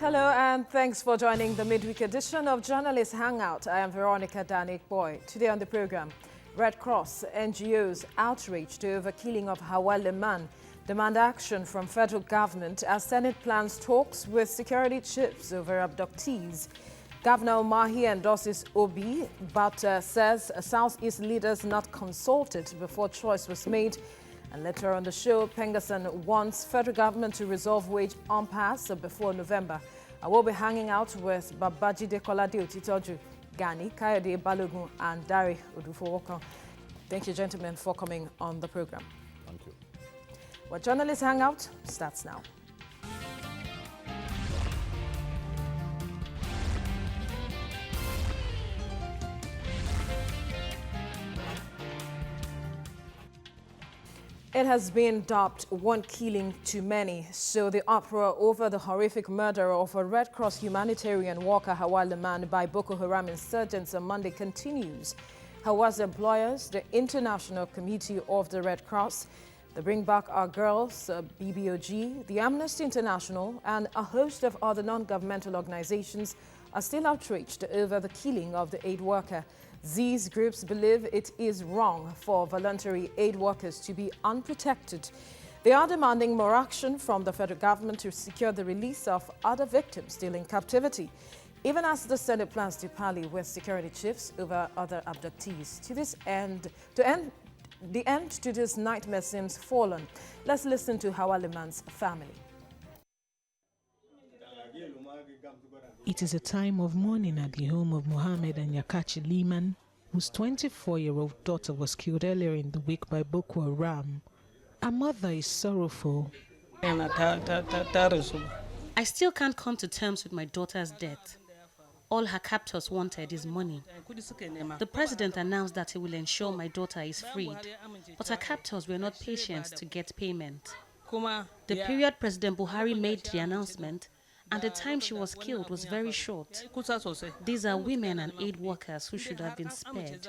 Hello and thanks for joining the midweek edition of Journalist Hangout. I am Veronica Danik-Boy. Today on the program, Red Cross, NGOs outraged over killing of Hauwa Liman, demand action from federal government as Senate plans talks with security chiefs over abductees. Governor Umahi endorses Obi, but says Southeast leaders not consulted before choice was made. And later on the show, Pengasan wants federal government to resolve wage impasse before November. I will be hanging out with Babajide Kolade Otitoju, Gani, Kayode Balogun, and Dari Odufowokan. Thank you, gentlemen, for coming on the program. Thank you. Well, Journalist Hangout starts now. It has been dubbed one killing too many, so the uproar over the horrific murder of a Red Cross humanitarian worker Hauwa Liman by Boko Haram insurgents on Monday continues. Hauwa's employers, the International Committee of the Red Cross, the Bring Back Our Girls, BBOG, the Amnesty International, and a host of other non-governmental organizations are still outraged over the killing of the aid worker. These groups believe it is wrong for voluntary aid workers to be unprotected. They are demanding more action from the federal government to secure the release of other victims still in captivity, even as the Senate plans to parley with security chiefs over other abductees. To this end, the end to this nightmare seems fallen. Let's listen to Hauwa Liman's family. It is a time of mourning at the home of Mohammed and Yakachi Liman, whose 24-year-old daughter was killed earlier in the week by Boko Haram. Her mother is sorrowful. I still can't come to terms with my daughter's death. All her captors wanted is money. The president announced that he will ensure my daughter is freed, but her captors were not patient to get payment. The period President Buhari made the announcement and the time she was killed was very short. These are women and aid workers who should have been spared.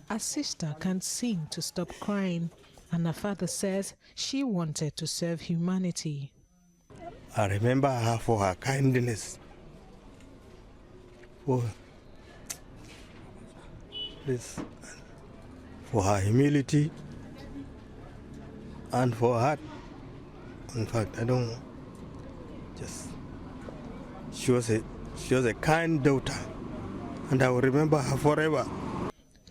Her sister can't seem to stop crying, and her father says she wanted to serve humanity. I remember her for her kindness, for her humility, and for her. In fact, I don't just. She was a kind daughter, and I will remember her forever.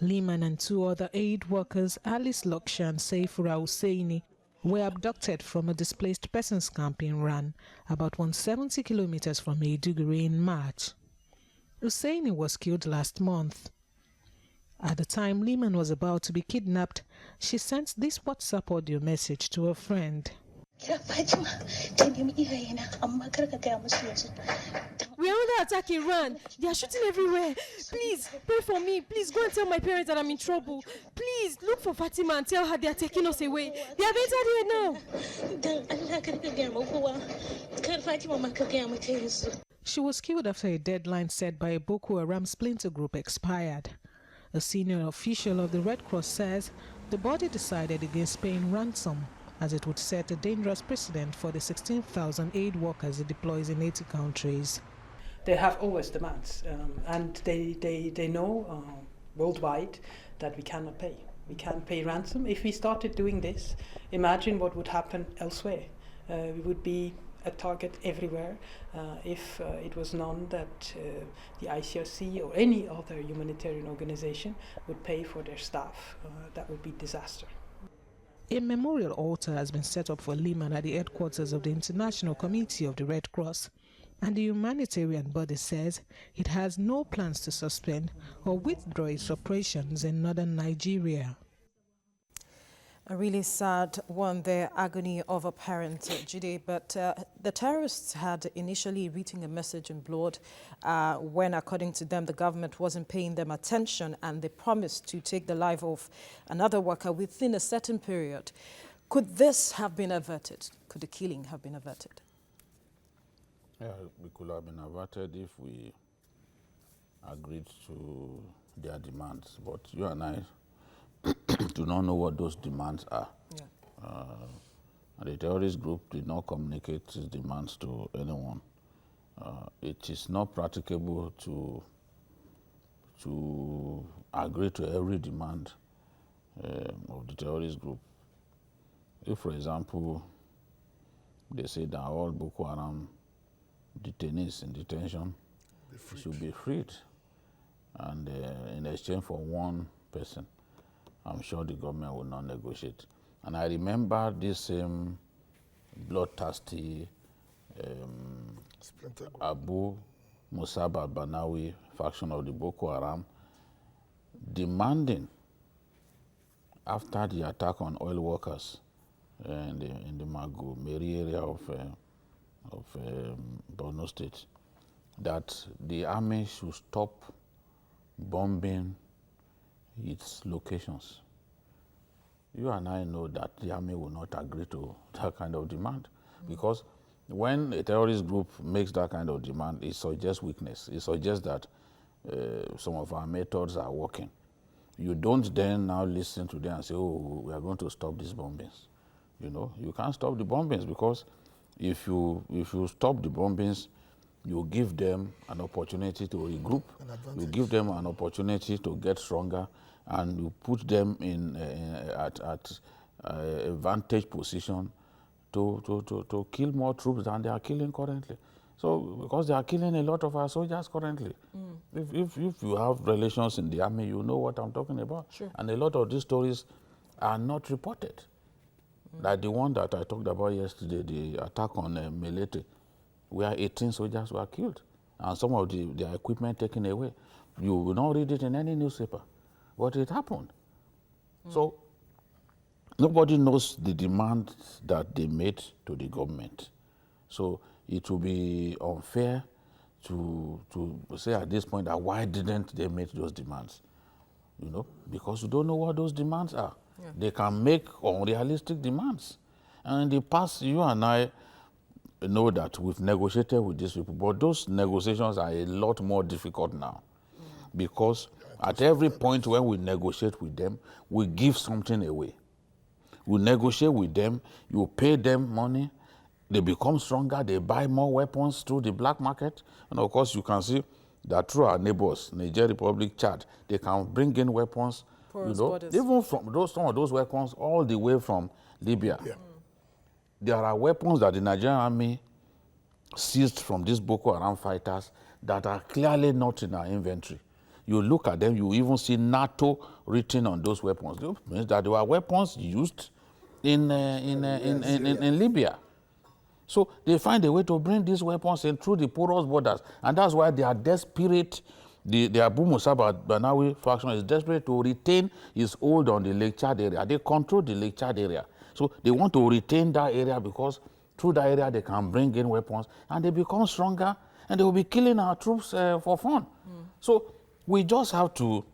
Liman and two other aid workers, Alice Loksha and Saifura Husseini, were abducted from a displaced persons camp in Ran, about 170 kilometers from Maiduguri in March. Husseini was killed last month. At the time Liman was about to be kidnapped, she sent this WhatsApp audio message to a friend. We are under attack in Iran. They are shooting everywhere. Please, pray for me. Please go and tell my parents that I'm in trouble. Please, look for Fatima and tell her they are taking us away. They have entered here now. She was killed after a deadline set by a Boko Haram splinter group expired. A senior official of the Red Cross says the body decided against paying ransom, as it would set a dangerous precedent for the 16,000 aid workers it deploys in 80 countries. They have always demands, and they know worldwide that we cannot pay. We can't pay ransom. If we started doing this, imagine what would happen elsewhere. We would be a target everywhere if it was known that the ICRC or any other humanitarian organization would pay for their staff. That would be disaster. A memorial altar has been set up for Liman at the headquarters of the International Committee of the Red Cross, and the humanitarian body says it has no plans to suspend or withdraw its operations in northern Nigeria. A really sad one, the agony of a parent, Jide, but the terrorists had initially written a message in blood when, according to them, the government wasn't paying them attention and they promised to take the life of another worker within a certain period. Could this have been averted? Could the killing have been averted? Yeah, we could have been averted if we agreed to their demands, but you and I do not know what those demands are. Yeah. And the terrorist group did not communicate its demands to anyone. it is not practicable to agree to every demand of the terrorist group. If, for example, they say that all Boko Haram detainees in detention should be freed, and in exchange for one person, I'm sure the government will not negotiate. And I remember this same bloodthirsty Abu Musab al-Banawi faction of the Boko Haram demanding, after the attack on oil workers in the Magu Meri area of Borno State, that the army should stop bombing its locations. You and I know that the army will not agree to that kind of demand, because when a terrorist group makes that kind of demand, it suggests weakness. It suggests that some of our methods are working. You don't then now listen to them and say, oh, we are going to stop these bombings. You know, you can't stop the bombings, because if you stop the bombings, you give them an opportunity to regroup, you give them an opportunity to get stronger, and you put them in at a vantage position to kill more troops than they are killing currently. So, because they are killing a lot of our soldiers currently. If you have relations in the army, you know what I'm talking about. Sure. And a lot of these stories are not reported. Like the one that I talked about yesterday, the attack on Melete, where 18 soldiers were killed and some of their equipment taken away. You will not read it in any newspaper, but it happened. So nobody knows the demand that they made to the government. So it will be unfair to say at this point that why didn't they make those demands? You know, because you don't know what those demands are. Yeah. They can make unrealistic demands. And in the past, you and I know that we've negotiated with these people, but those negotiations are a lot more difficult now. Because at every point when we negotiate with them, we give something away. We negotiate with them, you pay them money, they become stronger, they buy more weapons through the black market. And of course, you can see that through our neighbors, Niger Republic, Chad, they can bring in weapons, you know, even from some of those weapons all the way from Libya. Yeah. There are weapons that the Nigerian army seized from these Boko Haram fighters that are clearly not in our inventory. You look at them, you even see NATO written on those weapons. It means that there were weapons used in Libya. So they find a way to bring these weapons in through the porous borders, and that's why they are desperate. The Abu Musab al-Banawi faction is desperate to retain its hold on the Lake Chad area. They control the Lake Chad area. So they want to retain that area because through that area they can bring in weapons and they become stronger and they will be killing our troops for fun. So we just have to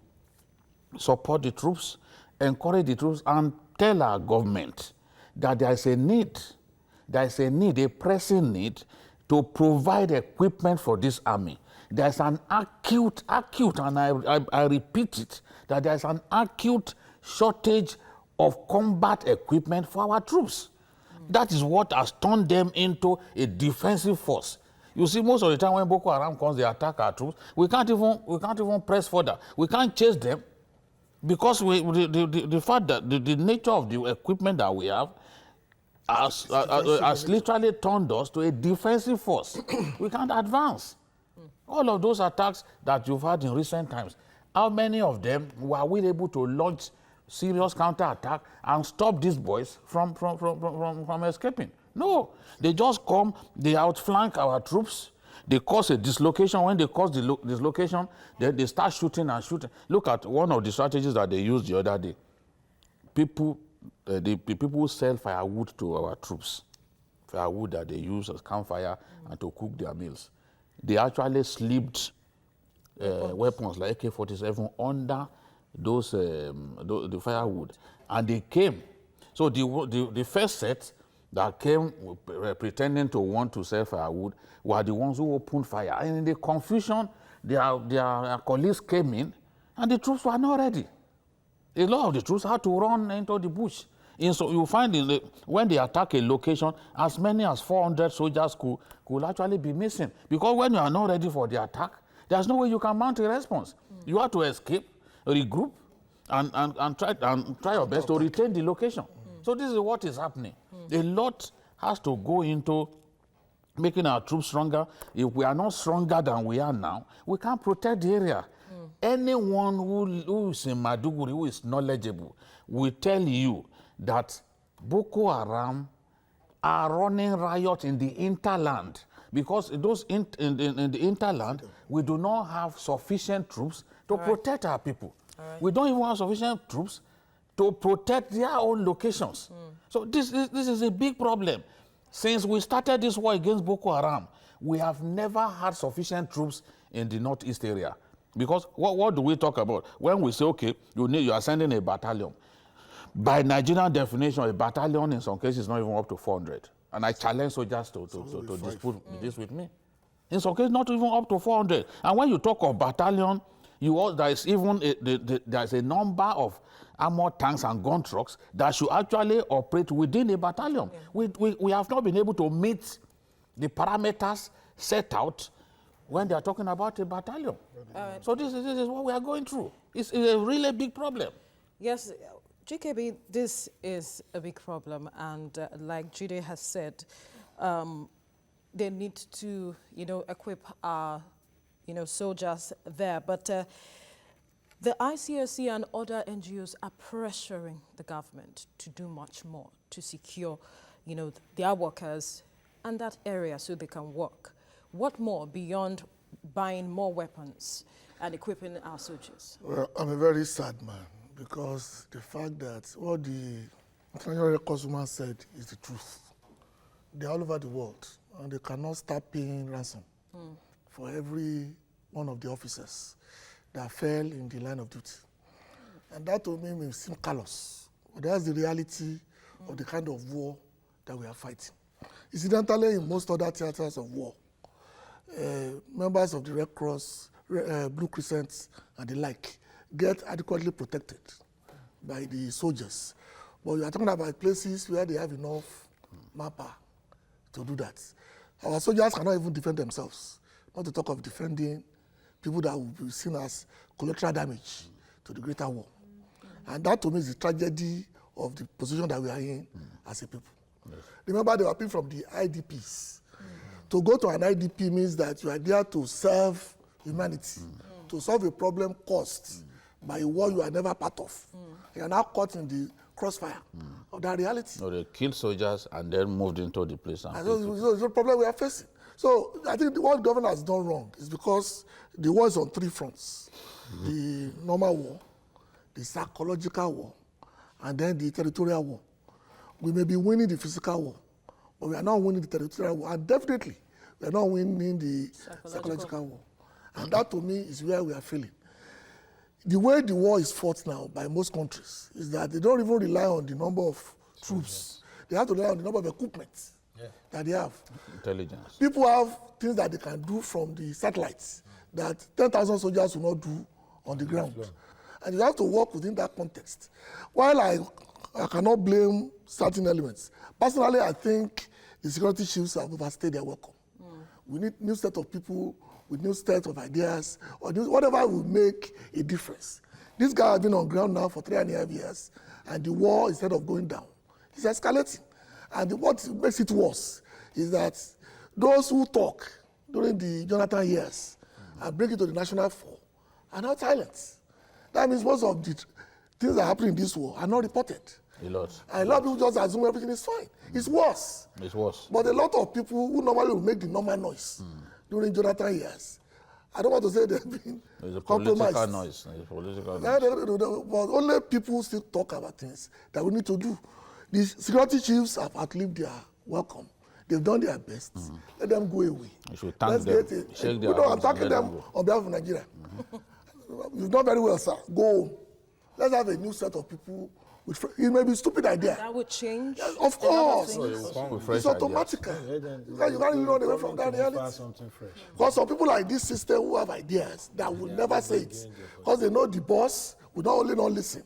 support the troops, encourage the troops, and tell our government that there is a need, a pressing need to provide equipment for this army. There's an acute, and I repeat it, that there's an acute shortage of combat equipment for our troops. That is what has turned them into a defensive force. You see, most of the time when Boko Haram comes, they attack our troops. We can't even press further. We can't chase them because the fact that the nature of the equipment that we have has literally turned us to a defensive force. We can't advance. All of those attacks that you've had in recent times, how many of them were we able to launch serious counterattack and stop these boys from escaping? No, they just come, they outflank our troops, they cause a dislocation. When they cause the dislocation, they start shooting and shooting. Look at one of the strategies that they used the other day. People sell firewood to our troops, firewood that they use as campfire and to cook their meals. They actually slipped weapons like AK-47 under the firewood, and they came. So the first set that came pretending to want to sell firewood were the ones who opened fire. And in the confusion, their colleagues came in, and the troops were not ready. A lot of the troops had to run into the bush. So you find when they attack a location, as many as 400 soldiers could actually be missing. Because when you are not ready for the attack, there's no way you can mount a response. You have to escape, regroup, and try your best to retain the location. So this is what is happening. A lot has to go into making our troops stronger. If we are not stronger than we are now, we can't protect the area. Anyone who is in Maduguri, who is knowledgeable, will tell you that Boko Haram are running riot in the interland, because those in the interland, we do not have sufficient troops to protect our people. We don't even have sufficient troops to protect their own locations. So this is a big problem. Since we started this war against Boko Haram, we have never had sufficient troops in the northeast area. Because what do we talk about? When we say, okay, you are sending a battalion. By Nigerian definition, a battalion in some cases is not even up to 400. And I challenge soldiers to dispute this with me. In some cases, not even up to 400. And when you talk of battalion, there's a number of armored tanks and gun trucks that should actually operate within a battalion. We have not been able to meet the parameters set out when they are talking about a battalion. So this is what we are going through. It's a really big problem. Yes, GKB, this is a big problem, and like Jide has said, they need to, equip our, soldiers there. But the ICRC and other NGOs are pressuring the government to do much more to secure, their workers and that area so they can work. What more beyond buying more weapons and equipping our soldiers? Well, I'm a very sad man, because the fact that what the International Red Cross woman said is the truth. They're all over the world, and they cannot start paying ransom for every one of the officers that fell in the line of duty. And that to me may seem callous, but that's the reality of the kind of war that we are fighting. Incidentally, in most other theaters of war, members of the Red Cross, Blue Crescents, and the like get adequately protected by the soldiers. But we are talking about places where they have enough manpower to do that. Our soldiers cannot even defend themselves, not to talk of defending people that will be seen as collateral damage to the greater war. And that to me is the tragedy of the position that we are in as a people. Yes. Remember, they were people from the IDPs. To go to an IDP means that you are there to serve humanity, to solve a problem caused by a war you are never part of. You are now caught in the crossfire of that reality. No, they killed soldiers and then moved into the place. So it's a problem we are facing. So I think what the government has done wrong is because the war is on three fronts. The normal war, the psychological war, and then the territorial war. We may be winning the physical war, but we are not winning the territorial war, and definitely we are not winning the psychological war. And that to me is where we are failing. The way the war is fought now by most countries is that they don't even rely on the number of troops. They have to rely on the number of equipment that they have. Intelligence. People have things that they can do from the satellites that 10,000 soldiers will not do on the ground. And you have to work within that context. While I cannot blame certain elements, personally I think the security chiefs have overstayed their welcome. We need new set of people with new set of ideas, or whatever will make a difference. This guy has been on ground now for 3.5 years, and the war, instead of going down, is escalating. And what makes it worse is that those who talk during the Jonathan years and bring it to the national fore are not silent. That means most of the things that happen in this war are not reported. A lot. And a lot of people just assume everything is fine. It's worse. It's worse. But a lot of people who normally will make the normal noise during Jonathan years, I don't want to say they've been compromised. Political noise. It's political noise. But only people still talk about things that we need to do. The security chiefs have outlived their welcome. They've done their best. Let them go away. You should thank them. I'm thanking them on behalf of Nigeria. You've done very well, sir. Go home. Let's have a new set of people. It may be a stupid idea. That would change? Yes, of course. It's automatic. You can't even run away from that reality. Because some people like this system who have ideas that will never say it. Because they know the boss We don't only not listen.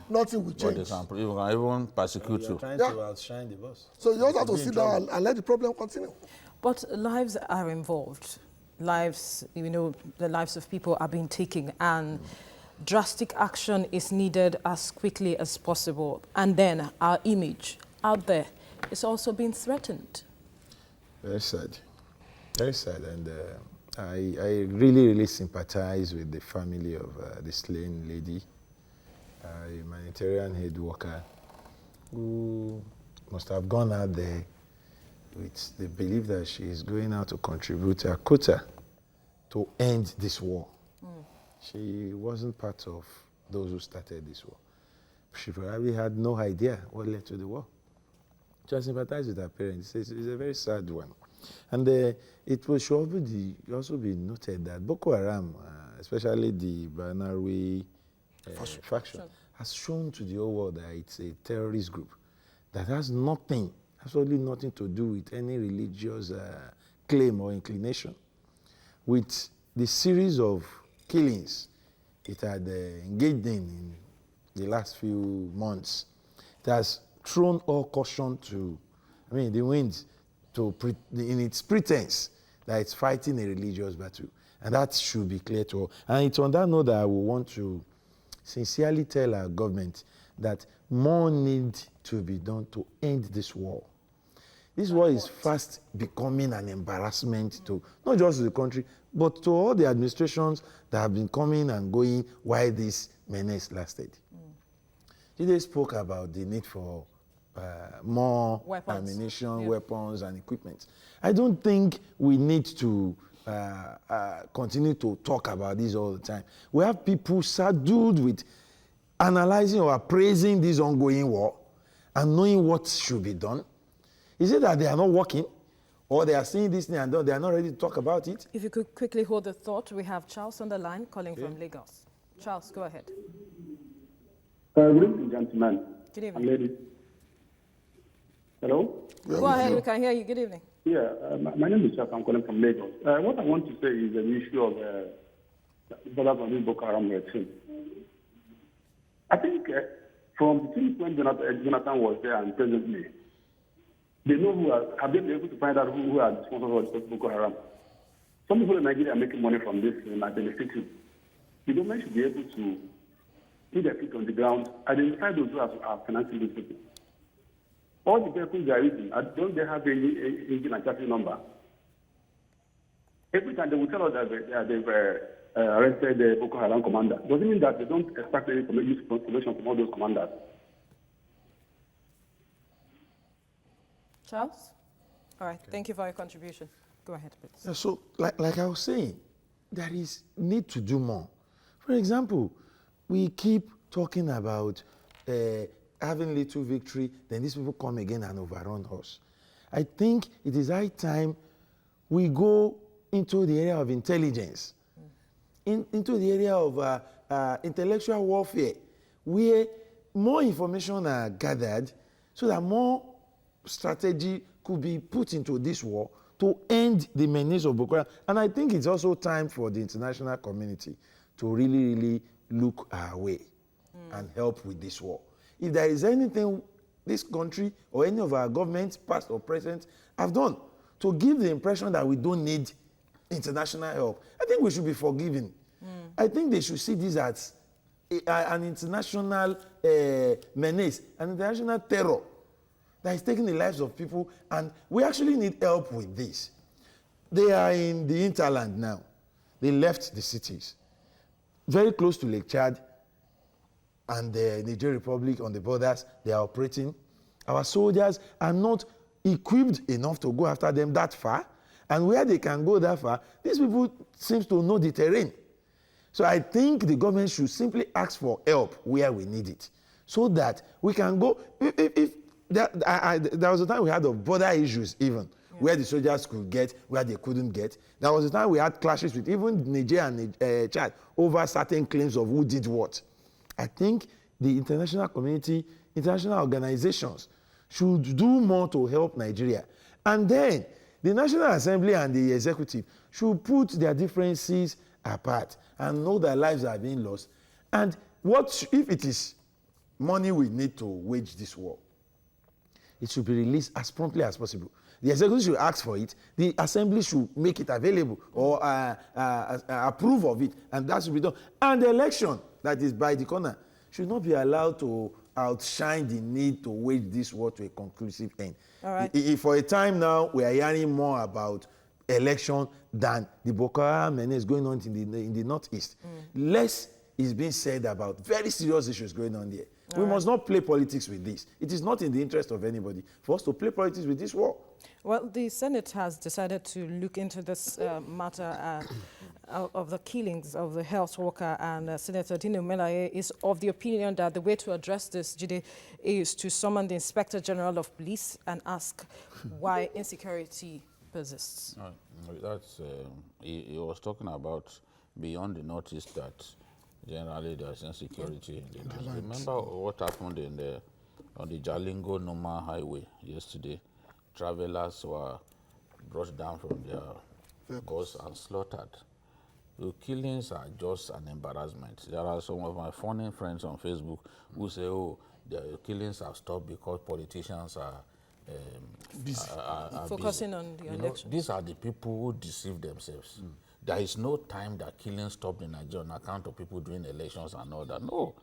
Nothing will But they change. can even persecute You're you. trying to outshine the boss. So you just have to sit down and let the problem continue. But lives are involved. Lives, you know, the lives of people are being taken, and drastic action is needed as quickly as possible. And then our image out there is also being threatened. Very sad. Very sad. And I really, really sympathize with the family of the slain lady, a humanitarian aid worker who must have gone out there with the belief that she is going out to contribute her quota to end this war. She wasn't part of those who started this war. She probably had no idea what led to the war. Just sympathize with her parents. It's a very sad one. And it should also be noted that Boko Haram, especially the Banarwe faction, has shown to the whole world that it's a terrorist group that has nothing, absolutely nothing to do with any religious claim or inclination. With the series of killings it had engaged in the last few months, it has thrown all caution to, the wind in its pretense that it's fighting a religious battle. And that should be clear to all. And it's on that note that I will want to sincerely tell our government that more needs to be done to end this war. This war is fast becoming an embarrassment to not just the country, but to all the administrations that have been coming and going while this menace lasted. They spoke about the need for more ammunition, weapons, and equipment. I don't think we need to continue to talk about this all the time. We have people saddled with analyzing or appraising this ongoing war and knowing what should be done. Is it that they are not working, or they are seeing this thing and they are not ready to talk about it? If you could quickly hold the thought, we have Charles on the line calling from Lagos. Charles, go ahead. Good evening, gentlemen. Good evening. And ladies. Hello? Go ahead, we can hear you. Good evening. Yeah, my name is Charles. I'm calling from Lagos. What I want to say is an issue of brothers on this Boko Haram regime. I think from the things when Jonathan was there and President May, they know have they been able to find out who are the sponsors of Boko Haram? Some people in Nigeria are making money from this and are benefiting. The government should be able to put their feet on the ground, identify those who are financing these people. All the vehicles they are using, don't they have any engine and chassis number? Every time they will tell us that they've arrested the Boko Haram commander. Does it mean that they don't expect any information from all those commanders? Charles? All right, thank you for your contribution. Go ahead, please. Yeah, so, like I was saying, there is need to do more. For example, we keep talking about having little victory, then these people come again and overrun us. I think it is high time we go into the area of intelligence, into the area of intellectual warfare, where more information are gathered so that more strategy could be put into this war to end the menace of Boko Haram. And I think it's also time for the international community to really, really look our way and help with this war. If there is anything this country or any of our governments, past or present, have done to give the impression that we don't need international help, I think we should be forgiving. I think they should see this as an international menace, an international terror that is taking the lives of people, and we actually need help with this. They are in the hinterland now. They left the cities. Very close to Lake Chad and the Niger Republic on the borders, they are operating. Our soldiers are not equipped enough to go after them that far, and where they can go that far, these people seem to know the terrain. So I think the government should simply ask for help where we need it, so that we can go. There was a time we had of border issues even, where the soldiers could get, where they couldn't get. There was a time we had clashes with even Niger and Chad over certain claims of who did what. I think the international community, international organizations should do more to help Nigeria. And then the National Assembly and the executive should put their differences apart and know that lives are being lost and if it is money we need to wage this war, it should be released as promptly as possible. The executive should ask for it. The assembly should make it available or approve of it, and that should be done. And the election that is by the corner should not be allowed to outshine the need to wage this war to a conclusive end. All right. For a time now, we are hearing more about election than the Boko Haram menace going on in the northeast. Less is being said about very serious issues going on there. We must not play politics with this. It is not in the interest of anybody for us to play politics with this war. Well, the Senate has decided to look into this matter of the killings of the health worker, and Senator Dino Melaye is of the opinion that the way to address this, Jide, is to summon the Inspector General of Police and ask why insecurity persists. That's, he was talking about beyond the notice that generally there's insecurity. Remember what happened on the Jalingo-Numa highway yesterday? Travelers were brought down from their bus and slaughtered. The killings are just an embarrassment. There are some of my funny friends on Facebook who say, oh, the killings have stopped because politicians are focusing busy on the elections. These are the people who deceive themselves. There is no time that killings stopped in Nigeria on account of people doing elections and all that. No.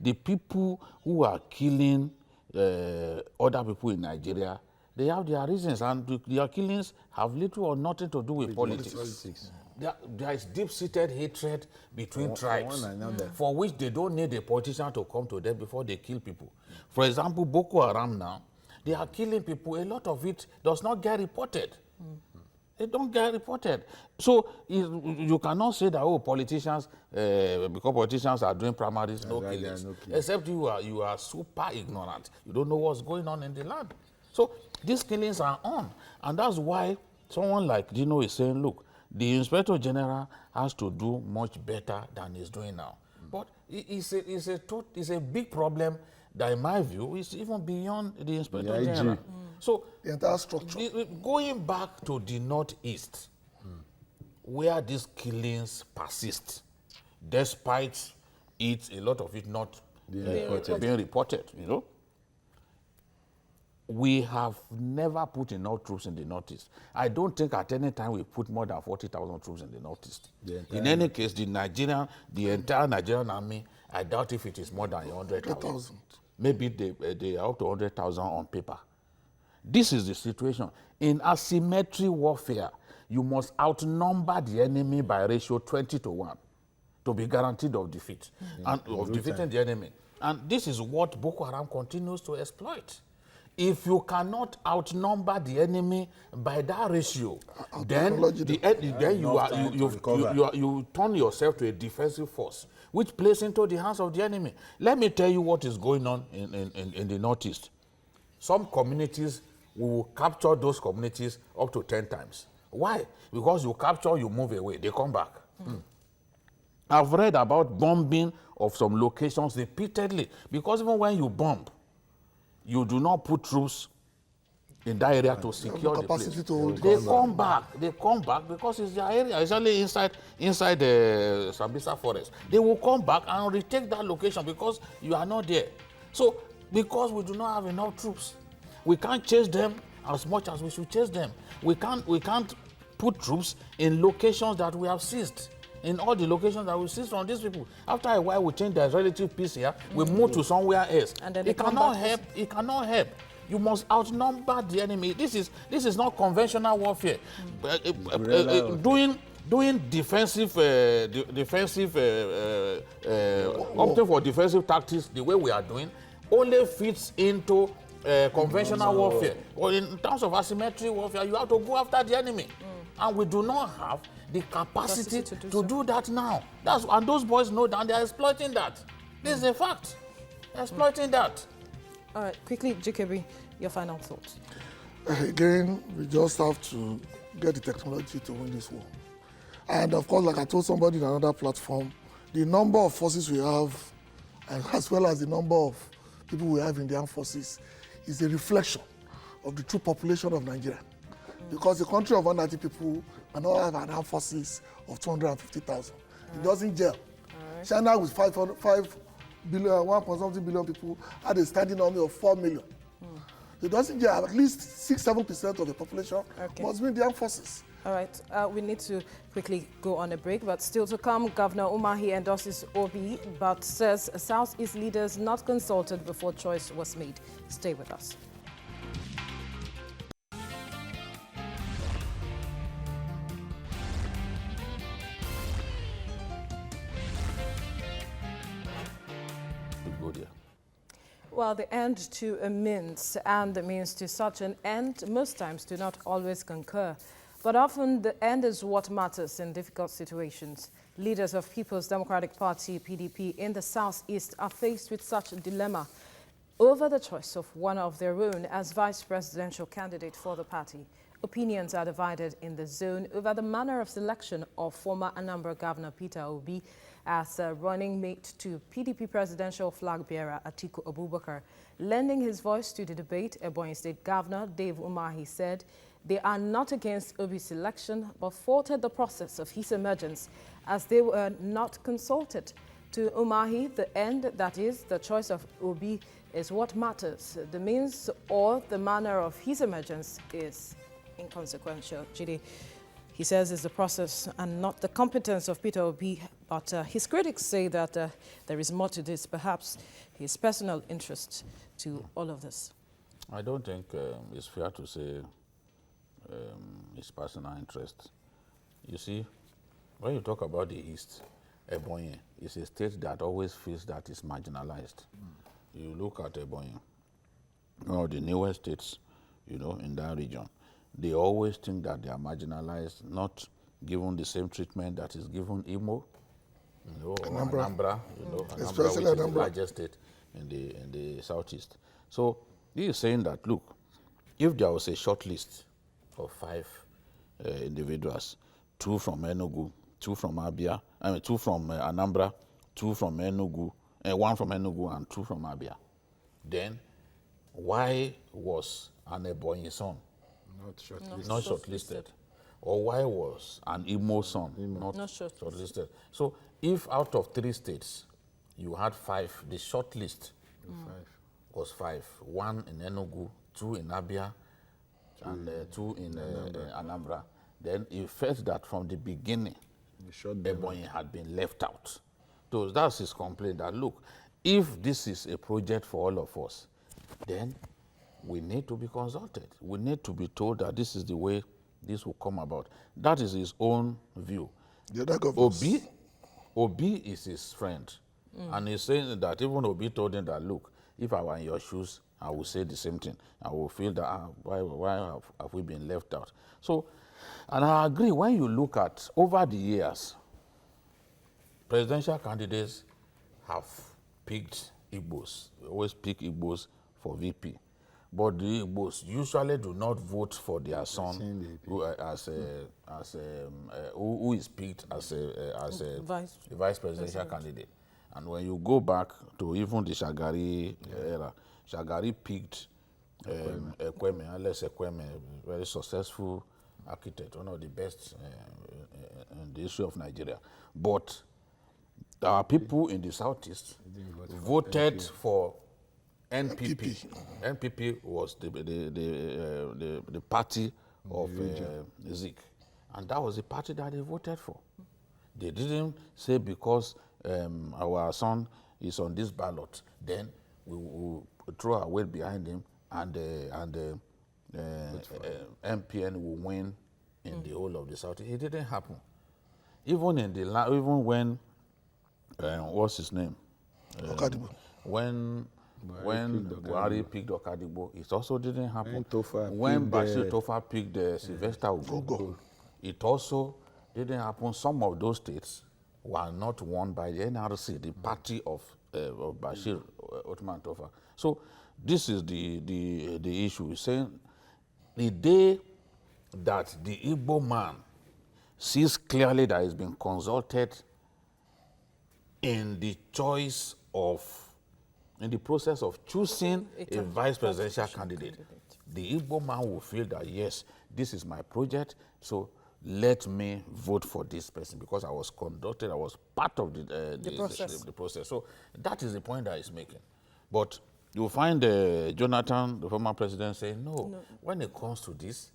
The people who are killing other people in Nigeria, they have their reasons, and their killings have little or nothing to do with politics. There is deep-seated hatred between tribes for which they don't need a politician to come to them before they kill people. For example, Boko Haram now, they are killing people. A lot of it does not get reported. They don't get reported. So you cannot say that, oh, politicians, because politicians are doing primaries, no killings. Except you are super ignorant. You don't know what's going on in the land. So these killings are on. And that's why someone like Dino is saying, look, the Inspector General has to do much better than he's doing now. But it's a big problem that, in my view, is even beyond the Inspector General. So the entire structure. Going back to the northeast, where these killings persist, despite it, a lot of it not being reported, you know, we have never put enough troops in the northeast. I don't think at any time we put more than 40,000 troops in the northeast. In any case, the entire Nigerian army, I doubt if it is more than 100,000. Maybe they are up to 100,000 on paper. This is the situation. In asymmetry warfare, you must outnumber the enemy by ratio 20-1 to be guaranteed of defeat and of defeating the enemy. And this is what Boko Haram continues to exploit. If you cannot outnumber the enemy by that ratio, then you turn yourself to a defensive force, which plays into the hands of the enemy. Let me tell you what is going on in the northeast. Some communities, we will capture those communities up to 10 times. Why? Because you capture, you move away, they come back. I've read about bombing of some locations repeatedly, because even when you bomb, you do not put troops in that area to secure the place. They come back because it's their area. It's only inside the Sambisa forest. They will come back and retake that location because you are not there. So, because we do not have enough troops, we can't chase them as much as we should chase them. We can't put troops in locations that we have seized. In all the locations that we see from these people. After a while, we change the relative peace here, we move to somewhere else. And then it cannot help. It cannot help. You must outnumber the enemy. This is not conventional warfare. Doing defensive, opting for defensive tactics the way we are doing only fits into conventional warfare. Or in terms of asymmetry warfare, you have to go after the enemy. And we do not have the capacity to do that now. And those boys know that, and they're exploiting that. This is a fact. They're exploiting that. All right, quickly, JKB, your final thoughts. Again, we just have to get the technology to win this war. And of course, like I told somebody in another platform, the number of forces we have, and as well as the number of people we have in the armed forces, is a reflection of the true population of Nigeria. Because a country of 190 people cannot have an armed forces of 250,000. It doesn't gel. China with billion, 1.something billion people had a standing army of 4 million. It doesn't get at least 6-7% of the population must be in the armed forces. All right, we need to quickly go on a break, but still to come, Governor Umahi endorses Obi, but says Southeast leaders not consulted before choice was made. Stay with us. Well, the end to a means and the means to such an end most times do not always concur. But often the end is what matters in difficult situations. Leaders of People's Democratic Party, PDP, in the Southeast are faced with such a dilemma over the choice of one of their own as vice presidential candidate for the party. Opinions are divided in the zone over the manner of selection of former Anambra Governor Peter Obi as a running mate to PDP presidential flag bearer Atiku Abubakar. Lending his voice to the debate, Ebonyi State Governor Dave Umahi said they are not against Obi's selection, but faulted the process of his emergence as they were not consulted. To Umahi, the end, that is, the choice of Obi, is what matters. The means or the manner of his emergence is inconsequential. Jide, he says it's the process and not the competence of Peter Obi, but his critics say that there is more to this, perhaps his personal interest to all of this. I don't think it's fair to say his personal interest. You see, when you talk about the East, Ebonyi is a state that always feels that it's marginalized. You look at Ebonyi, one of the newest states, you know, in that region. They always think that they are marginalized, not given the same treatment that is given Imo, you know, or Anambra, you know, Anambra, which is the largest state in the southeast. So he is saying that, look, if there was a short list of 5 individuals, 2 from Enugu, 2 from Abia, 2 from Anambra, 2 from Enugu, 1 from Enugu and 2 from Abia, then why was an Ebonyi son not shortlisted? Or why was an Imo son not shortlisted? So if out of 3 states you had 5, the short list was 5. 1 in Enugu, 2 in Abia, and 2 in Anambra. Then you felt that from the beginning, Ebonyi had been left out. So that's his complaint that, look, if this is a project for all of us, then we need to be consulted. We need to be told that this is the way this will come about. That is his own view. Obi is his friend. And he's saying that even Obi told him that, look, if I were in your shoes, I would say the same thing. I will feel that, why have we been left out? So, and I agree, when you look at, over the years, presidential candidates have picked Igbos. We always pick Igbos for VP. But the Igbos usually do not vote for their son who is picked as a vice presidential candidate. And when you go back to even the Shagari era, Shagari picked Ekweme, Alex Ekweme, very successful architect, one of the best in the history of Nigeria. But our people in the Southeast voted for NPP. NPP was the party of Zik. And that was the party that they voted for. They didn't say because our son is on this ballot, then we will throw our weight behind him and MPN will win in the whole of the South. It didn't happen. Even in the even when what's his name? When Buhari picked Okadigbo, it also didn't happen. When Bashir Tofa picked Sylvester Ugo, it also didn't happen. Some of those states were not won by the NRC, the party of Bashir Othman Tofa. So this is the issue. We're saying the day that the Igbo man sees clearly that he's been consulted in the choice of, in the process of choosing a vice presidential candidate, the Igbo man will feel that, yes, this is my project, so let me vote for this person because I was part of the process. So that is the point that he's making. But you find Jonathan, the former president, saying, no, when it comes to this,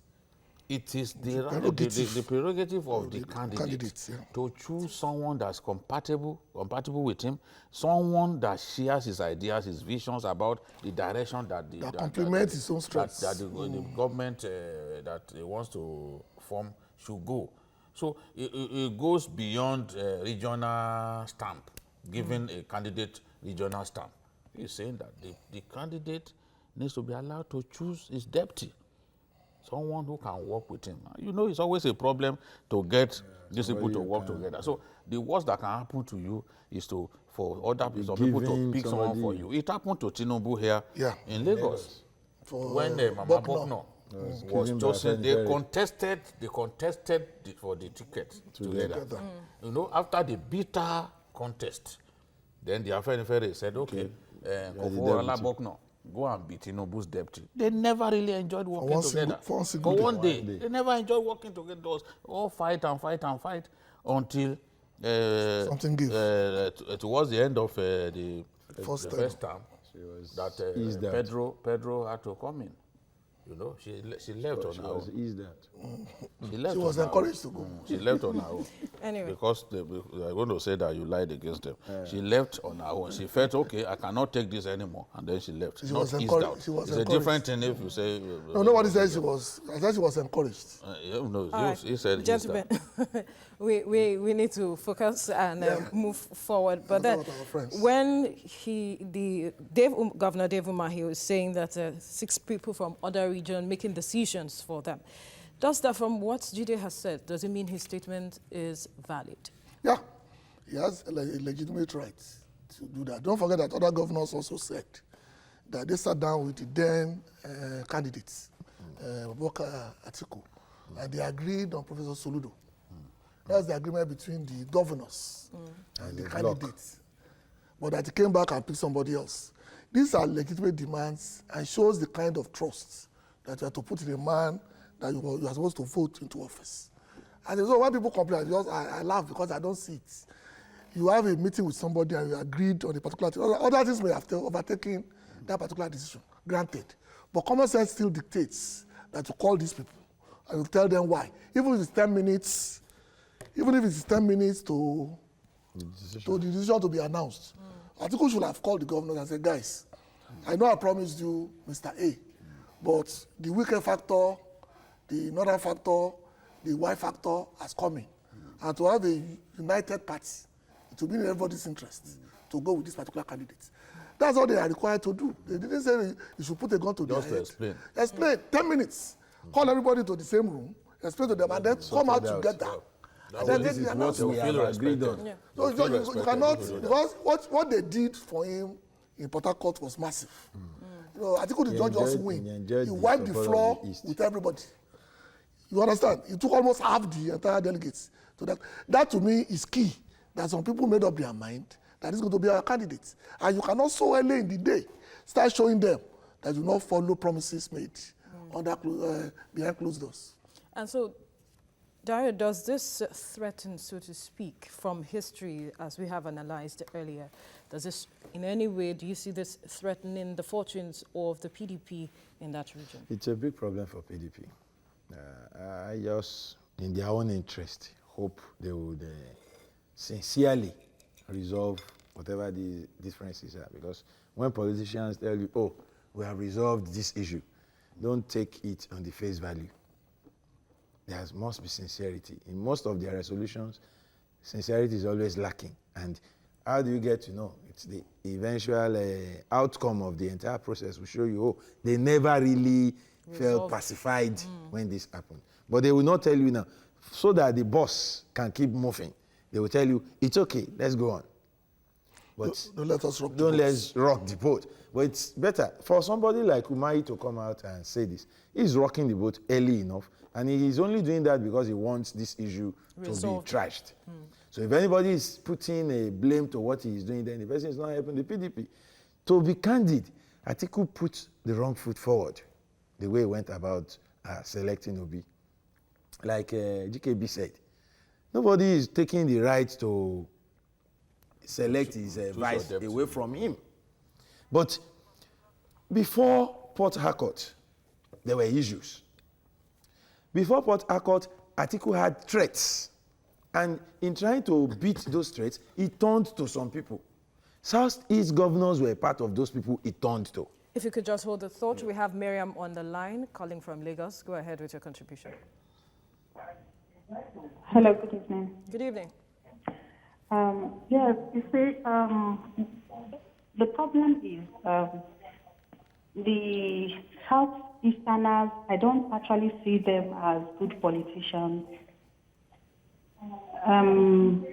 it is the prerogative of the candidate to choose someone that's compatible with him, someone that shares his ideas, his visions about the direction that complements his own strengths. That the government that he wants to form should go. So it goes beyond regional stamp, giving a candidate regional stamp. He's saying that the candidate needs to be allowed to choose his deputy, someone who can work with him. You know, it's always a problem to get these people to work together. So the worst that can happen to you is for other people to pick someone for you. It happened to Tinubu here in Lagos. When Mama Bokno was chosen, they contested for the ticket together. You know, after the bitter contest, then the Afenifere said, okay, Kofo Bokno, go and be Tinubu's deputy. They never really enjoyed working together. For one day. They never enjoyed working together. It was all fight until something gives. Towards the end of the first term, that Pedro had to come in. You know, she left on her own. She was encouraged to go. She left on her own. Anyway. Because they are going to say that you lied against them. She left on her own. She felt, okay, I cannot take this anymore. And then she left. She was encouraged. It's a different thing if you say... no, nobody said she was... I said she was encouraged. He said gentlemen, we need to focus and move forward. But then, when Governor Dave Umahi was saying that 6 people from other region making decisions for them, does that, from what Jide has said, does it mean his statement is valid? Yeah, he has a legitimate right to do that. Don't forget that other governors also said that they sat down with the then candidates, Boka Atiku, and they agreed on Professor Soludo. That's the agreement between the governors and the candidates. But that he came back and picked somebody else. These are legitimate demands and shows the kind of trust that you have to put in a man that you are supposed to vote into office. And so when people complain, I laugh because I don't see it. You have a meeting with somebody and you agreed on a particular thing. Other things may have overtaken that particular decision, granted. But common sense still dictates that you call these people and you tell them why. Even if it's 10 minutes, to the decision to be announced. Atiku should have called the governor and said, guys, I know I promised you Mr. A, but the weekend factor, the northern factor, the Y factor has come in. And to have a united party, it will be in everybody's interest to go with this particular candidate. That's all they are required to do. They didn't say you should put a gun to their head. Just to explain. 10 minutes. Call everybody to the same room, explain to them, and then come out together. And then this is what we have agreed on. So you cannot, because what they did for him in Port Harcourt was massive. You know, Atiku did not just win. He wiped the floor with everybody. You understand? He took almost half the entire delegates. So that to me is key. That some people made up their mind that is going to be our candidate. And you cannot so early in the day start showing them that you not follow promises made behind closed doors. And so, Dario, does this threaten, so to speak, from history, as we have analyzed earlier, does this, in any way, do you see this threatening the fortunes of the PDP in that region? It's a big problem for PDP. I just, in their own interest, hope they would sincerely resolve whatever the differences are. Because when politicians tell you, oh, we have resolved this issue, don't take it on the face value. There must be sincerity. In most of their resolutions, sincerity is always lacking. And how do you get to know? It's the eventual outcome of the entire process will show you, oh, they never really felt pacified when this happened. But they will not tell you now, so that the boss can keep moving. They will tell you, it's okay, let's go on. But don't let us rock the boat. Don't let's rock the boat. But it's better for somebody like Umahi to come out and say this. He's rocking the boat early enough, and he's only doing that because he wants this issue to be trashed. So if anybody is putting a blame to what he's doing, then the person is not helping the PDP. To be candid, Atiku put the wrong foot forward, the way he went about selecting Obi. like GKB said, nobody is taking the right to select his vice away from him. But before Port Harcourt, there were issues. Before Port Harcourt, Atiku had threats. And in trying to beat those threats, he turned to some people. Southeast governors were part of those people he turned to. If you could just hold the thought, we have Miriam on the line calling from Lagos. Go ahead with your contribution. Hello, good evening. Good evening. Yes, you see, the problem is the Southeasterners, I don't actually see them as good politicians. I'm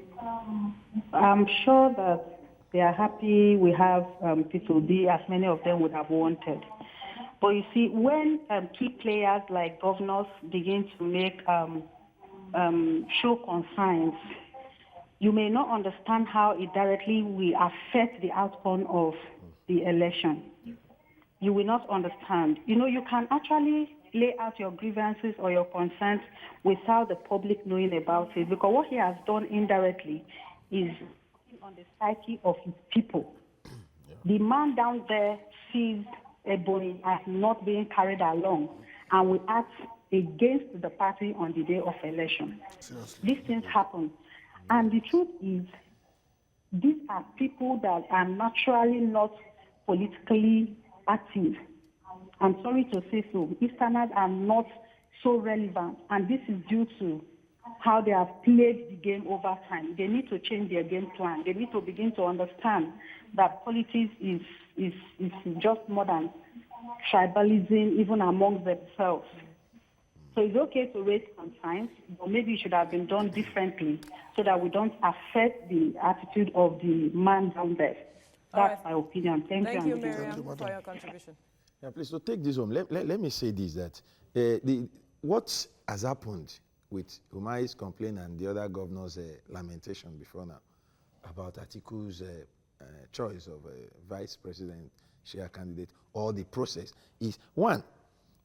sure that they are happy we have P2D, as many of them would have wanted. But you see, when key players like governors begin to make show concerns, you may not understand how it directly will affect the outcome of the election. You will not understand. You know, you can actually lay out your grievances or your concerns without the public knowing about it, because what he has done indirectly is on the psyche of his people. The man down there sees Ebony as not being carried along and will act against the party on the day of election. Seriously. These things happen. And the truth is, these are people that are naturally not politically active. I'm sorry to say so. Easterners are not so relevant, and this is due to how they have played the game over time. They need to change their game plan. They need to begin to understand that politics is just more than tribalism, even among themselves. So it's okay to raise concerns, but maybe it should have been done differently so that we don't affect the attitude of the man down there. That's my opinion. Thank you. Thank you, Miriam, for your contribution. Yeah, please, to take this home, let me say this, that what has happened with Umai's complaint and the other governors' lamentation before now about Atiku's choice of a vice president share candidate, or the process, is one,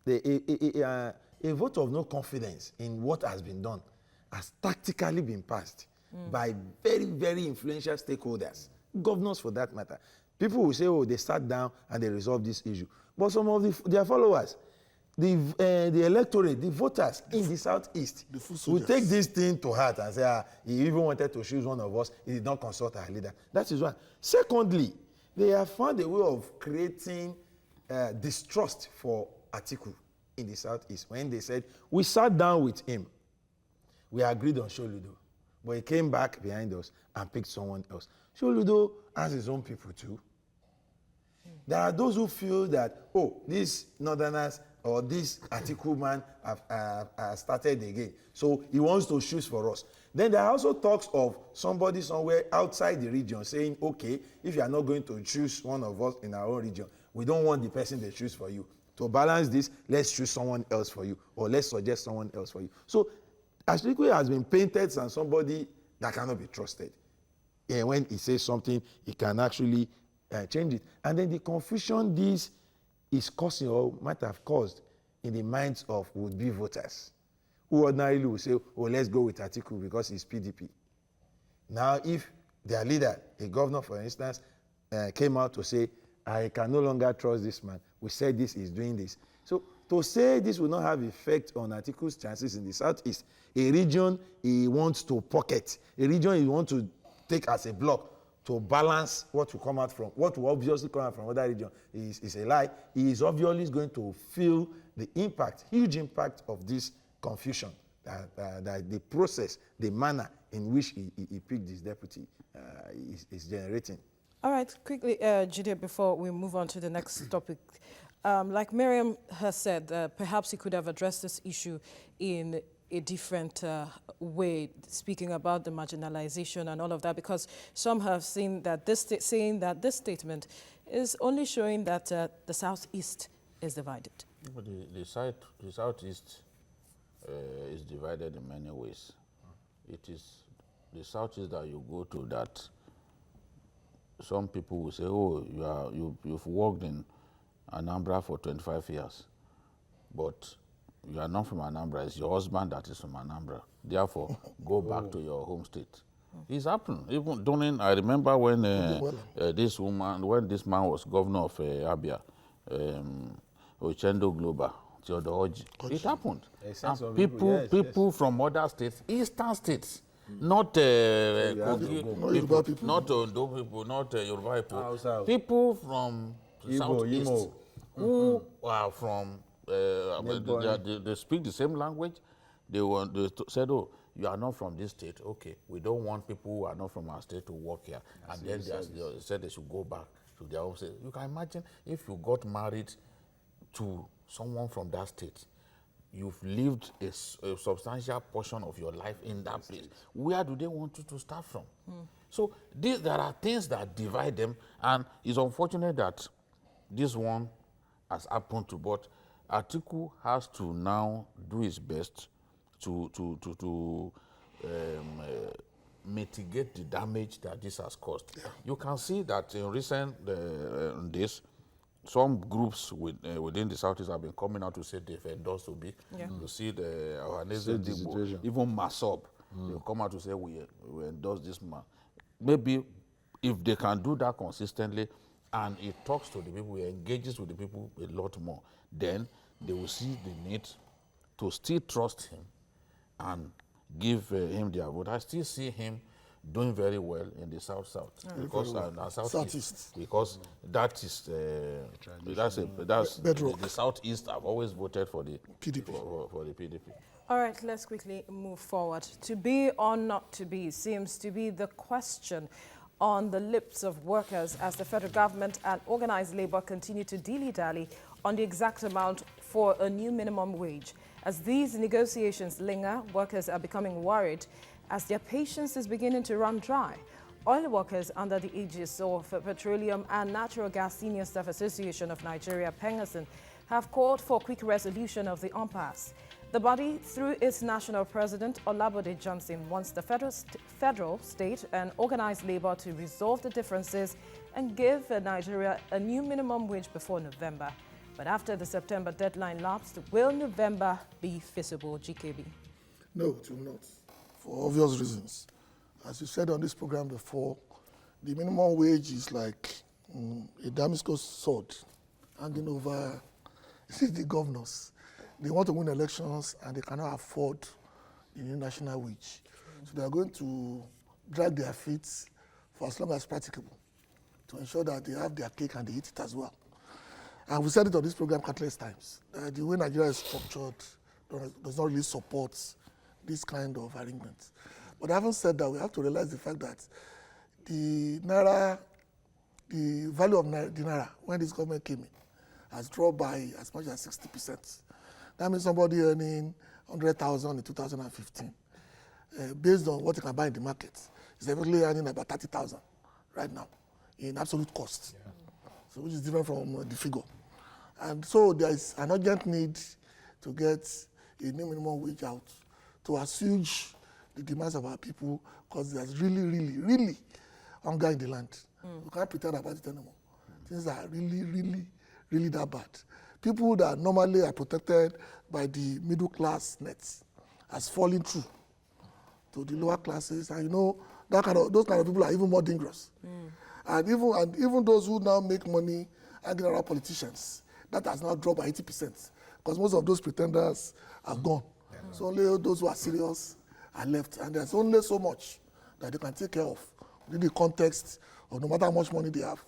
a vote of no confidence in what has been done has tactically been passed by very, very influential stakeholders, governors for that matter. People will say, oh, they sat down and they resolved this issue. But some of their followers, the electorate, the voters in the Southeast, will take this thing to heart and say, he even wanted to choose one of us, he did not consult our leader. That is one. Secondly, they have found a way of creating distrust for Atiku in the Southeast when they said, we sat down with him, we agreed on Sholudo, but he came back behind us and picked someone else. Sholudo has his own people too. There are those who feel that, oh, these Northerners or this Atiku man have started again, so he wants to choose for us. Then there are also talks of somebody somewhere outside the region saying, okay, if you are not going to choose one of us in our own region, we don't want the person they choose for you. To balance this, let's choose someone else for you, or let's suggest someone else for you. So Atiku has been painted as somebody that cannot be trusted. And when he says something, he can actually change it. And then the confusion this is causing, or might have caused, in the minds of would-be voters, who ordinarily will say, oh, let's go with Atiku because he's PDP. Now, if their leader, a governor, for instance, came out to say, I can no longer trust this man, we said this, is doing this. So to say this will not have effect on Atiku's chances in the Southeast, a region he wants to pocket, a region he wants to take as a block to balance what will come out from, what will obviously come out from other region is a lie. He is obviously going to feel the impact, huge impact of this confusion, that the process, the manner in which he picked his deputy is generating. All right, quickly, Jide, before we move on to the next topic. Like Miriam has said, perhaps he could have addressed this issue in a different way, speaking about the marginalization and all of that, because some have seen that saying that this statement is only showing that the Southeast is divided. But the Southeast is divided in many ways. It is the Southeast that you go to that some people will say, oh, you've worked in Anambra for 25 years, but you are not from Anambra, it's your husband that is from Anambra. Therefore, go back to your home state. It's happened. Even during, I remember when this man was governor of Abia, Ochendo Global, Theodore. It happened. And people from other states, eastern states, not Yoruba people, not Ondo people, not Yoruba people, people from southeast who are from, they speak the same language. They said, oh, you are not from this state. Okay, we don't want people who are not from our state to work here. And then they said they should go back to their home state. You can imagine if you got married to someone from that state, you've lived a substantial portion of your life in that place. Where do they want you to start from? So there are things that divide them, and it's unfortunate that this one has happened to, but Atiku has to now do his best to mitigate the damage that this has caused. Yeah. You can see that in recent days, some groups within the Southeast have been coming out to say they've endorsed Obi. Yeah. You see the even Masob, they'll come out to say we endorse this man. Maybe if they can do that consistently and he talks to the people, he engages with the people a lot more, then they will see the need to still trust him and give him their vote. I still see him doing very well in the South because Southeast, because that is the Southeast have always voted for the PDP. For the PDP. All right, let's quickly move forward. To be or not to be seems to be the question on the lips of workers as the federal government and organized labor continue to dilly-dally on the exact amount for a new minimum wage. As these negotiations linger, workers are becoming worried as their patience is beginning to run dry. Oil workers under the aegis of Petroleum and Natural Gas Senior Staff Association of Nigeria, PENGASN, have called for quick resolution of the impasse. The body, through its national president, Olabode Johnson, wants the federal, state, and organized labor to resolve the differences and give Nigeria a new minimum wage before November. But after the September deadline lapsed, will November be feasible, GKB? No, it will not, for obvious reasons. As you said on this program before, the minimum wage is like a Damascus sword hanging over the governors. They want to win elections and they cannot afford the new national wage. So they are going to drag their feet for as long as practicable to ensure that they have their cake and they eat it as well. And we said it on this program countless times, that the way Nigeria is structured does not really support this kind of arrangement. But having said that, we have to realize the fact that the value of the Naira, when this government came in, has dropped by as much as 60%. That means somebody earning 100,000 in 2015, based on what you can buy in the market, is definitely earning about 30,000 right now in absolute cost. Yeah. So which is different from the figure. And so there is an urgent need to get a new minimum wage out to assuage the demands of our people, because there's really hunger in the land. We can't pretend about it anymore. Things are really that bad. People that normally are protected by the middle class nets has fallen through to the lower classes, and you know those kind of people are even more dangerous. And even those who now make money hanging around politicians, that has now dropped by 80%, because most of those pretenders are gone. Yeah. So only those who are serious are left, and there's only so much that they can take care of within the context of no matter how much money they have.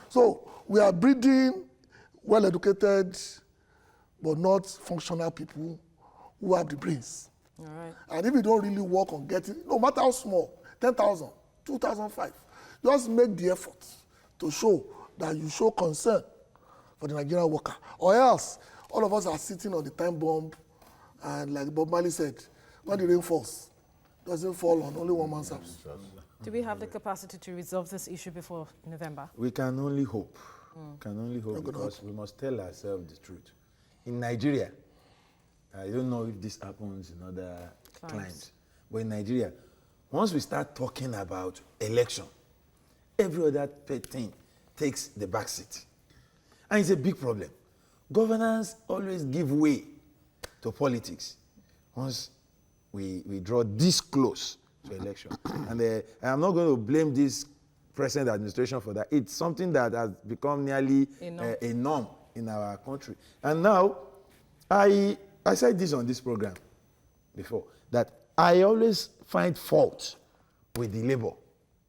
So we are breeding well-educated but not functional people who have the brains. All right. And if you don't really work on getting, no matter how small, 10,000, 2,005, just make the effort to show that you show concern for the Nigerian worker. Or else, all of us are sitting on the time bomb, and like Bob Marley said, when the rain falls, it doesn't fall on only one man's house. Do we have the capacity to resolve this issue before November? We can only hope. Can only hope, because we must tell ourselves the truth. In Nigeria, I don't know if this happens in other climes, but in Nigeria, once we start talking about election, every other thing takes the back seat. And it's a big problem. Governance always give way to politics once we draw this close to election. And I'm not going to blame this present administration for that. It's something that has become nearly a norm in our country. And now, I said this on this program before, that I always find fault with the labor,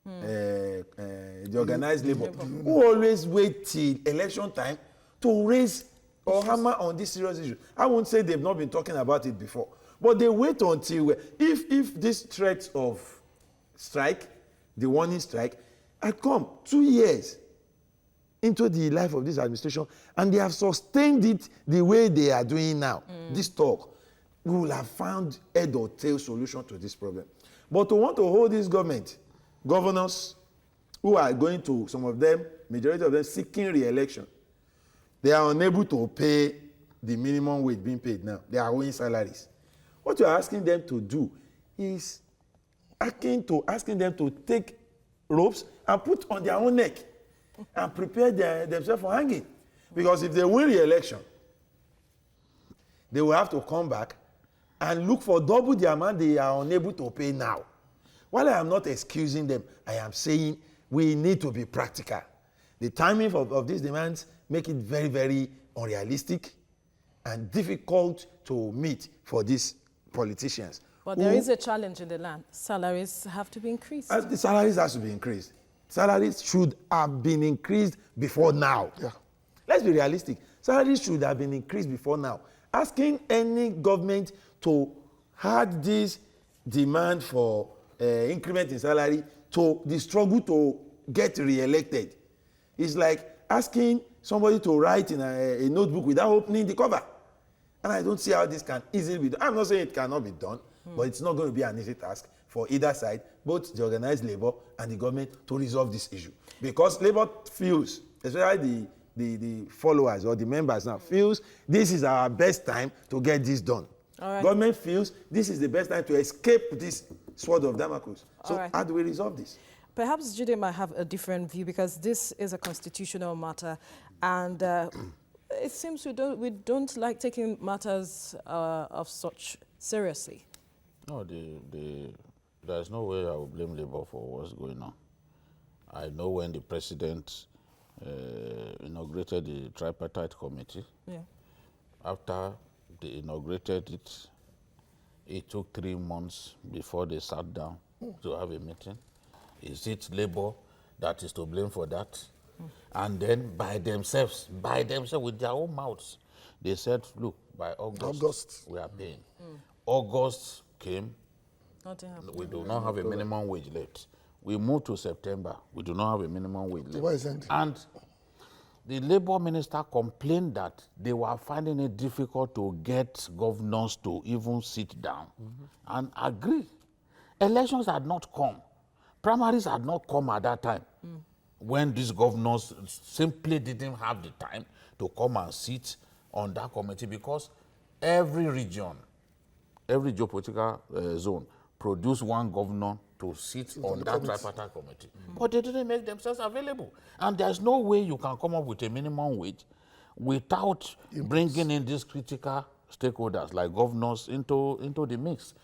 the organized labor, who always wait till election time to raise or hammer on this serious issue. I won't say they've not been talking about it before, but they wait until, if this threat of strike, the warning strike, had come 2 years into the life of this administration, and they have sustained it the way they are doing now, this talk, we will have found head or tail solution to this problem. But to want to hold this government, governors who are going to, some of them, majority of them, seeking re-election, they are unable to pay the minimum wage being paid now. They are owing salaries. What you are asking them to do is asking them to take ropes and put on their own neck and prepare themselves for hanging. Because if they win re-election, they will have to come back and look for double the amount they are unable to pay now. While I am not excusing them, I am saying we need to be practical. The timing of these demands make it very, very unrealistic and difficult to meet for these politicians. But there is a challenge in the land. Salaries have to be increased. The salaries have to be increased. Salaries should have been increased before now. Yeah. Let's be realistic. Salaries should have been increased before now. Asking any government to add this demand for increment in salary to the struggle to get re-elected is like asking somebody to write in a notebook without opening the cover. And I don't see how this can easily be done. I'm not saying it cannot be done, but it's not going to be an easy task for either side, both the organized labor and the government, to resolve this issue. Because labor feels, especially the followers or the members now, feels this is our best time to get this done. Government feels this is the best time to escape this sword of Damocles. So how do we resolve this? Perhaps Jude might have a different view, because this is a constitutional matter, and it seems we don't like taking matters of such seriously. No, there's no way I will blame Labour for what's going on. I know when the president inaugurated the tripartite committee, after they inaugurated it, it took 3 months before they sat down to have a meeting. Is it Labour that is to blame for that? And then by themselves, with their own mouths, they said, look, by August. We are paying. August came, we do not have a minimum wage left. We moved to September, we do not have a minimum wage left. And the Labour minister complained that they were finding it difficult to get governors to even sit down and agree. Elections had not come. Primaries had not come at that time, when these governors simply didn't have the time to come and sit on that committee, because every region, every geopolitical zone produced one governor to sit on that tripartite committee. But they didn't make themselves available. And there's no way you can come up with a minimum wage without bringing in these critical stakeholders like governors into the mix.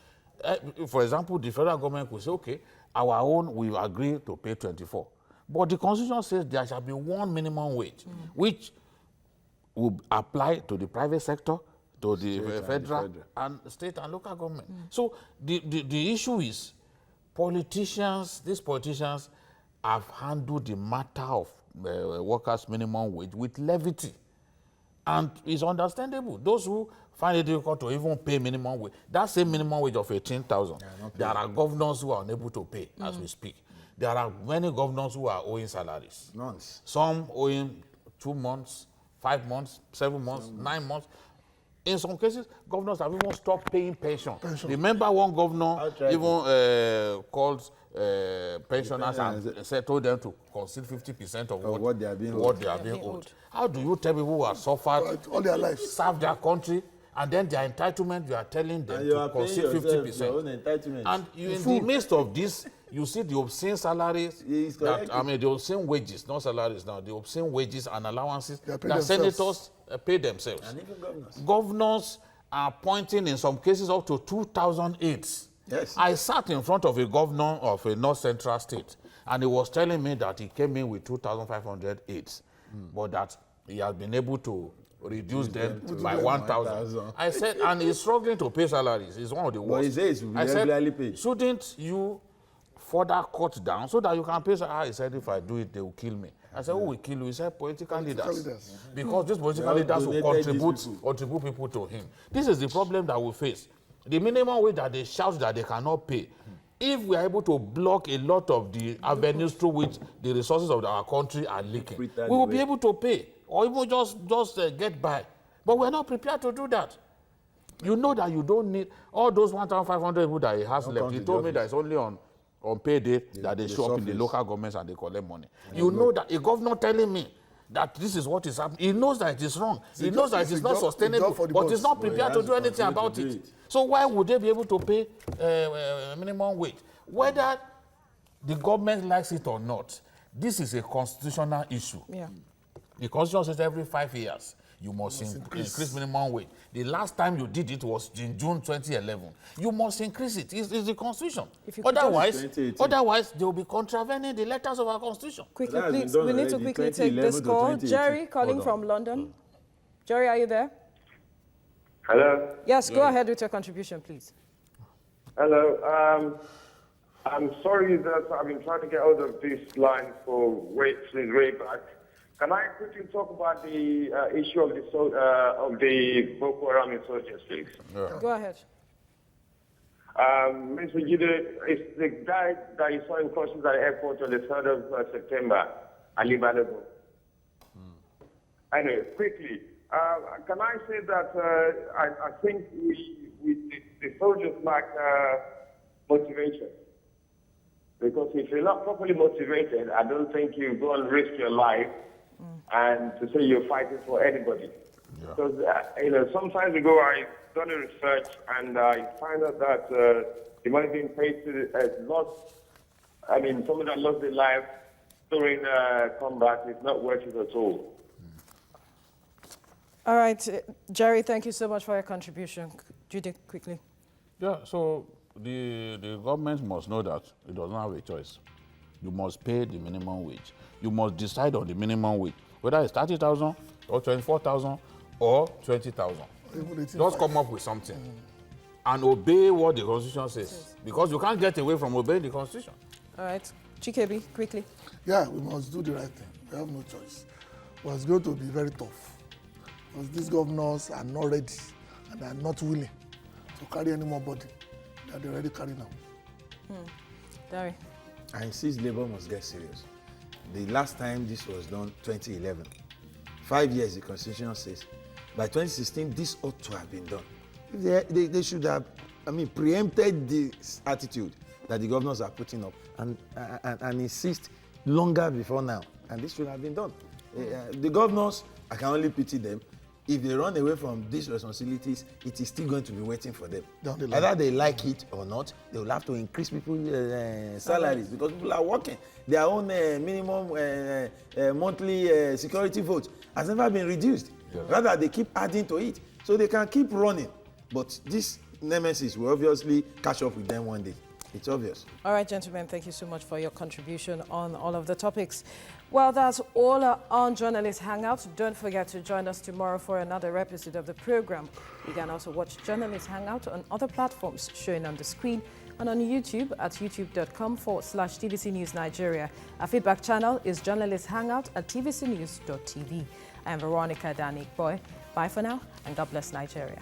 For example, the federal government could say, okay, our own, we've agreed to pay 24. But the Constitution says there shall be one minimum wage, which will apply to the private sector, to the federal and state and local government. So the issue is, these politicians have handled the matter of workers' minimum wage with levity. And it's understandable. Those who find it difficult to even pay minimum wage, that same minimum wage of 18,000, there are governors who are unable to pay as we speak. There are many governors who are owing salaries. Some owing 2 months, 5 months, 7 months, 9 months. In some cases, governors have even stopped paying pension. Remember one governor even called pensioners and told them to concede 50% of what they are being owed. How do you tell people who have suffered all their lives, served their country, and then their entitlement, you are telling them to concede 50%? And you, in the midst of this, you see the obscene salaries, the obscene wages, not salaries now, the obscene wages and allowances that senators pay themselves. And even governors are pointing in some cases up to 2,008. Yes. I sat in front of a governor of a North Central state, and he was telling me that he came in with 2,508, but that he has been able to reduce them by 1,000. I said, and he's struggling to pay salaries. He's one of the worst. But he says I regularly said, pay. shouldn't you further cut down so that you can pay salaries? He said, if I do it, they will kill me. I said, who will kill you? He said, political leaders. Because these political leaders will contribute people to him. This is the problem that we face. The minimum wage that they shout that they cannot pay. If we are able to block a lot of the avenues through which the resources of our country are leaking, we will be able to pay or even just get by. But we're not prepared to do that. You know that you don't need all those 1,500 people that he has left. He told me that it's only on payday that they show up in the local governments and they collect money. You know that a governor telling me that this is what is happening, he knows that it is wrong. He knows that it is not sustainable, but he's not prepared to do anything about it. So why would they be able to pay minimum wage? Whether the government likes it or not, this is a constitutional issue. Yeah. The Constitution says every 5 years you must increase minimum wage. The last time you did it was in June 2011. You must increase it. It's the Constitution. Otherwise, they will be contravening the letters of our Constitution. Quickly, please. We need to quickly take this call. Jerry calling from London. Jerry, are you there? Hello? Yes, go ahead with your contribution, please. Hello. I'm sorry that I've been trying to get out of this line for way back. Can I quickly talk about the issue of the Boko Haram insurgents, please? Yeah. Go ahead. Mr. Jide, it's the guy that you saw in crossing at the airport on the 3rd of September, Ali Balogun. Anyway, quickly, can I say that I think the soldiers lack motivation. Because if you're not properly motivated, I don't think you go and risk your life and to say you're fighting for anybody. Yeah. Because, some time ago, I done a research and I find out that the money being paid to someone that lost their life during combat is not worth it at all. All right, Jerry, thank you so much for your contribution. Judy, quickly. Yeah, so the government must know that it does not have a choice. You must pay the minimum wage. You must decide on the minimum wage, whether it's 30,000 or 24,000 or 20,000. Just come up with something and obey what the Constitution says, because you can't get away from obeying the Constitution. All right, Chikebi, quickly. Yeah, we must do the right thing. We have no choice. But it's going to be very tough, because these governors are not ready and are not willing to carry any more burden that they already carry now. Dari. I insist Labour must get serious. The last time this was done, 2011. 5 years, the Constitution says. By 2016, this ought to have been done. They should have, preempted this attitude that the governors are putting up and insist longer before now. And this should have been done. The governors, I can only pity them. If they run away from these responsibilities, it is still going to be waiting for them. Either they like it or not, they will have to increase people's salaries, because people are working. Their own minimum monthly security vote has never been reduced. Yeah. Rather, they keep adding to it, so they can keep running. But this nemesis will obviously catch up with them one day. It's obvious. All right, gentlemen, thank you so much for your contribution on all of the topics. Well, that's all on Journalist Hangout. Don't forget to join us tomorrow for another episode of the program. You can also watch Journalist Hangout on other platforms showing on the screen and on YouTube at youtube.com/TVC News Nigeria. Our feedback channel is Journalist Hangout at tvcnews.tv. I'm Veronica Danik Boy. Bye for now, and God bless Nigeria.